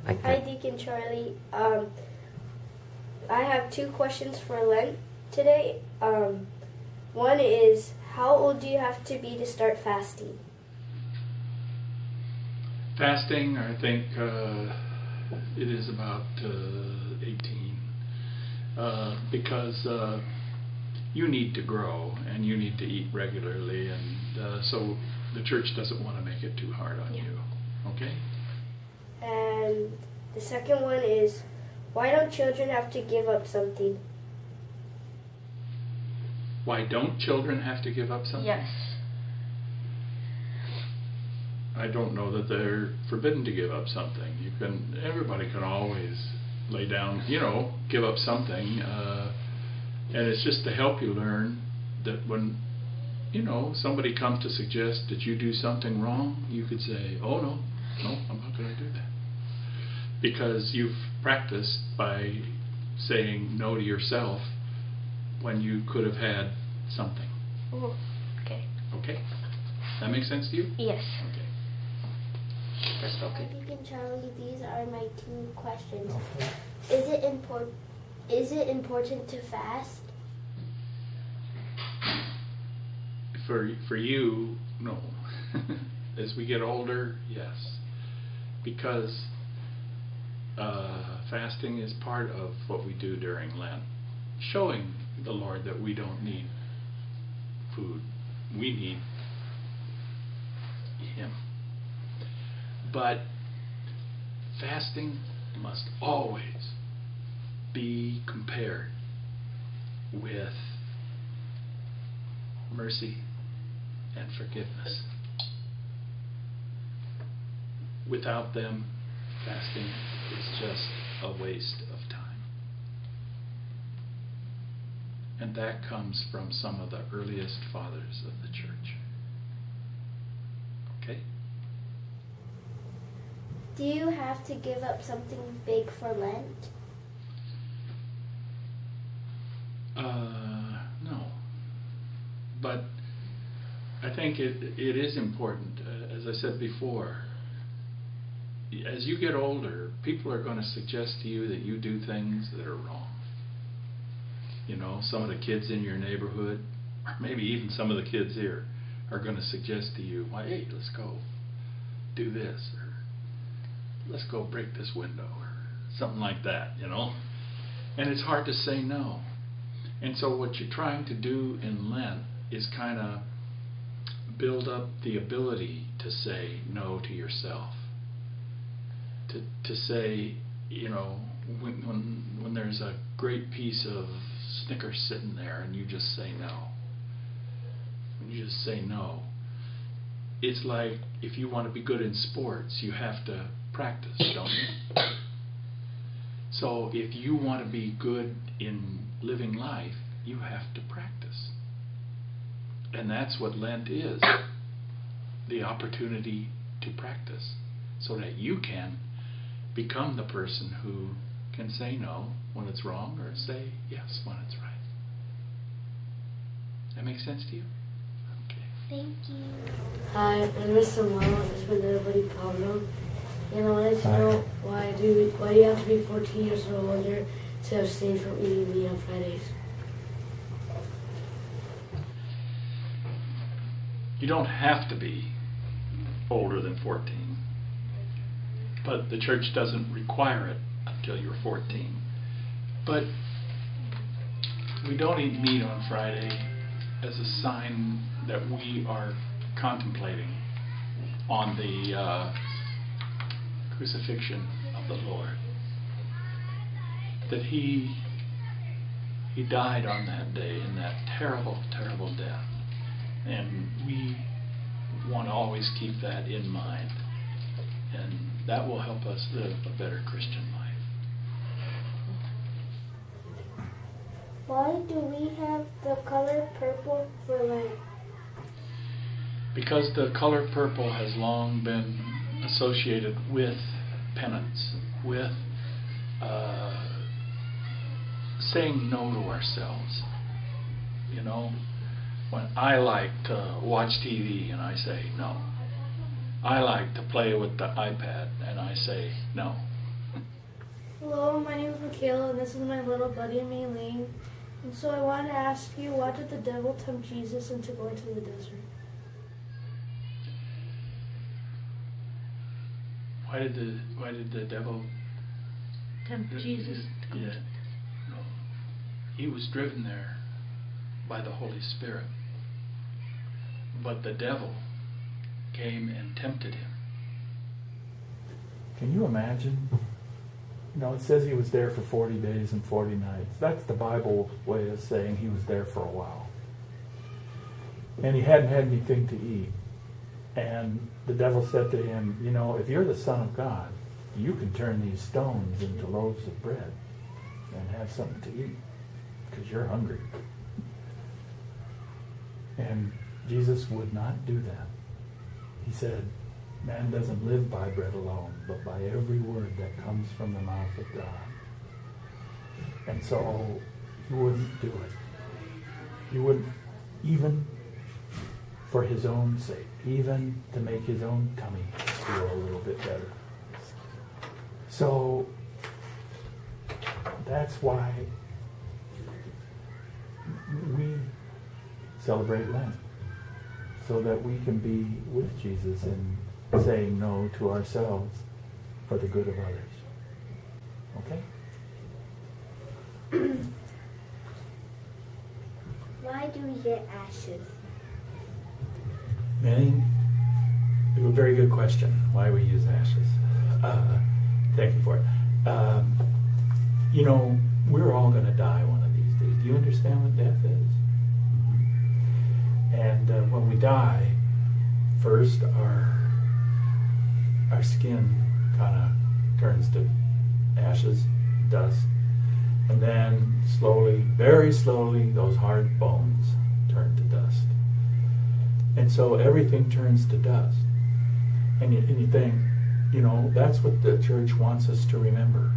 Hi, Deacon Charlie. I have 2 questions for Lent today. One is, how old do you have to be to start fasting? Fasting, I think it is about 18, because you need to grow and you need to eat regularly, and so the church doesn't want to make it too hard on you. Okay? And the second one is, why don't children have to give up something? Why don't children have to give up something? Yes. I don't know that they're forbidden to give up something. Everybody can always lay down, give up something, and it's just to help you learn that when, somebody comes to suggest that you do something wrong, you could say, oh no, I'm not going to do that. Because you've practiced by saying no to yourself when you could have had something. Ooh, okay. Okay? That makes sense to you? Yes. Okay. Hi, Deacon Charlie. These are my 2 questions. Is it important to fast? For you, no. As we get older, yes. Because fasting is part of what we do during Lent, showing the Lord that we don't need food. We need Him. But fasting must always be compared with mercy and forgiveness. Without them, fasting is just a waste of time. And that comes from some of the earliest fathers of the church. Okay? Do you have to give up something big for Lent? No. But I think it is important. As I said before, as you get older, people are going to suggest to you that you do things that are wrong. Some of the kids in your neighborhood, or maybe even some of the kids here, are going to suggest to you, well, hey, let's go do this, or let's go break this window, or something like that, And it's hard to say no. And so what you're trying to do in Lent is kind of build up the ability to say no to yourself. To say, when there's a great piece of Snickers sitting there and you just say no. When you just say no. It's like if you want to be good in sports, you have to practice, don't you? So if you want to be good in living life, you have to practice. And that's what Lent is, the opportunity to practice, so that you can become the person who can say no when it's wrong or say yes when it's right. That make sense to you? Okay. Thank you. Hi, my name is Samuel. This is my little buddy Pablo. And I wanted to know why do you have to be 14 years or older to abstain from eating meat on Fridays? You don't have to be older than 14, but the church doesn't require it until you're 14. But we don't eat meat on Friday as a sign that we are contemplating on the crucifixion of the Lord. That He died on that day in that terrible, terrible death. And we want to always keep that in mind. And that will help us live a better Christian life. Why do we have the color purple for Lent? Because the color purple has long been associated with penance, with saying no to ourselves. When I like to watch TV and I say no. I like to play with the iPad and I say no. Hello, my name is Michaela, and this is my little buddy Mei-Ling. And so I wanted to ask you, why did the devil tempt Jesus into going to the desert? Why did the devil Tempt Jesus to go. Yeah. No. He was driven there by the Holy Spirit. But the devil came and tempted him. Can you imagine? You know, it says he was there for 40 days and 40 nights. That's the Bible way of saying he was there for a while. And he hadn't had anything to eat. And the devil said to him, you know, if you're the Son of God, you can turn these stones into loaves of bread and have something to eat because you're hungry. And Jesus would not do that. He said, man doesn't live by bread alone, but by every word that comes from the mouth of God. And so he wouldn't do it. He wouldn't, even for his own sake, even to make his own tummy feel a little bit better. So that's why we celebrate Lent, so that we can be with Jesus in saying no to ourselves for the good of others. Okay? Why do we get ashes? Manny, a very good question. Why we use ashes. Thank you for it. You know, we're all going to die one of these days. Do you understand what death is? And when we die, first our skin kind of turns to ashes, dust, and then slowly, very slowly, those hard bones turn to dust. And so everything turns to dust. And you think, you know, that's what the church wants us to remember.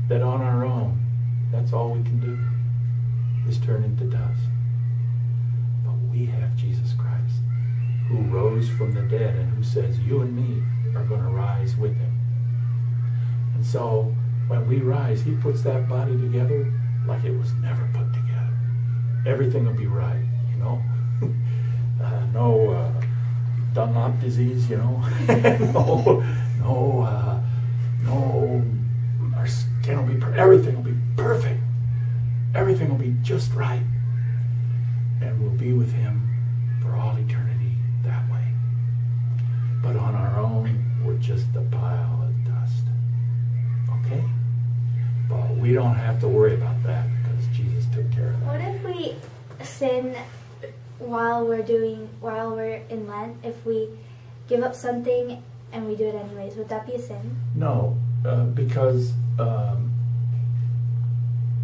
That on our own, that's all we can do, is turn into dust. But we have Jesus Christ, who rose from the dead and who says, you and me are going to rise with him. And so when we rise, he puts that body together like it was never put together. Everything will be right, you know. No Dunlop disease, you know. no, our skin will be perfect. Everything will be perfect. Everything will be just right. And we'll be with him for all eternity that way. But on our own, we're just a pile of dust. Okay? But we don't have to worry about that because Jesus took care of that. What if we sin while we're in Lent? If we give up something and we do it anyways, would that be a sin? No, because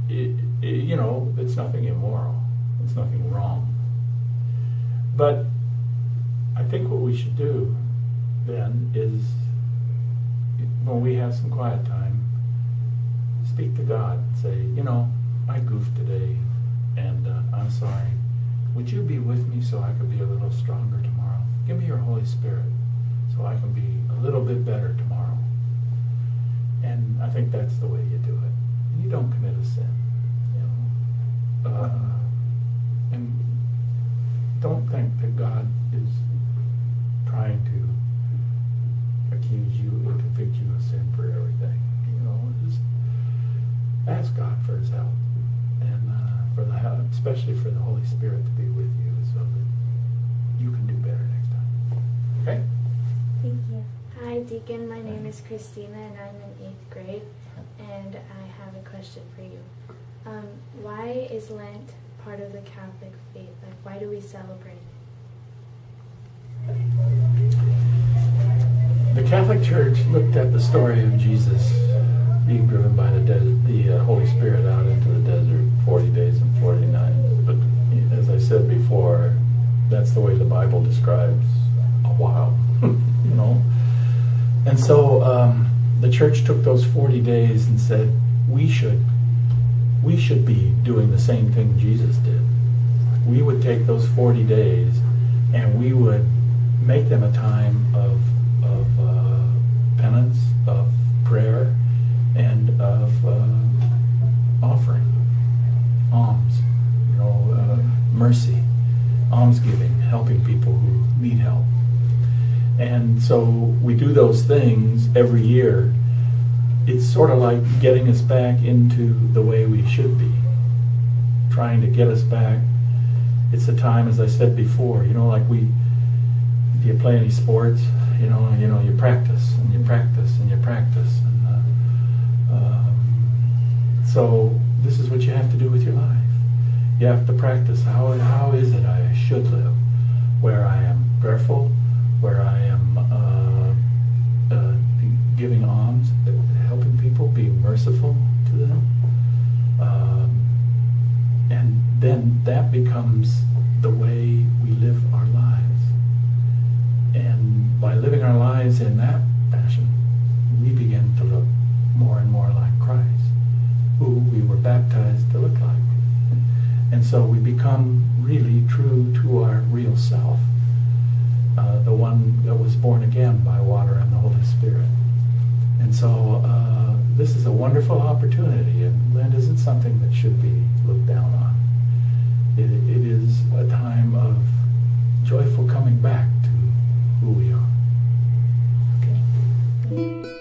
you know, it's nothing immoral. It's nothing wrong. But I think what we should do then is, when we have some quiet time, speak to God. Say, you know, I goofed today, and I'm sorry. Would you be with me so I could be a little stronger tomorrow? Give me your Holy Spirit so I can be a little bit better tomorrow. And I think that's the way you do it. You don't commit a sin, you know. And don't think that God is trying to accuse you and convict you of sin for everything. You know, just ask God for his help. And for the help, especially for the Holy Spirit to be with you so that you can do better next time. Okay? Thank you. Hi, Deacon. My name is Christina, and I'm in 8th grade. And I have a question for you. Why is Lent part of the Catholic faith? Like, why do we celebrate it? The Catholic Church looked at the story of Jesus being driven by the Holy Spirit out into the desert 40 days and 40 nights. But as I said before, that's the way the Bible describes a while, you know. And so the church took those 40 days and said, we should be doing the same thing Jesus did. We would take those 40 days and we would make them a time of penance, of prayer, and of mercy, almsgiving, helping people who need help. And so we do those things every year. It's sort of like getting us back into the way we should be, trying to get us back. It's a time, as I said before, like do you play any sports? You practice and you practice and you practice. So this is what you have to do with your life. You have to practice. How is it I should live? Where I am prayerful, where I am giving alms, helping people, being merciful to them. And then that becomes the way we live our lives. And by living our lives in that fashion, we begin to look more and more like Christ, who we were baptized to look like. And so we become really true to our real self, the one that was born again by water and the Holy Spirit. And so this is a wonderful opportunity, and Lent isn't something that should be looked down on. It is a time of joyful coming back to who we are. Okay.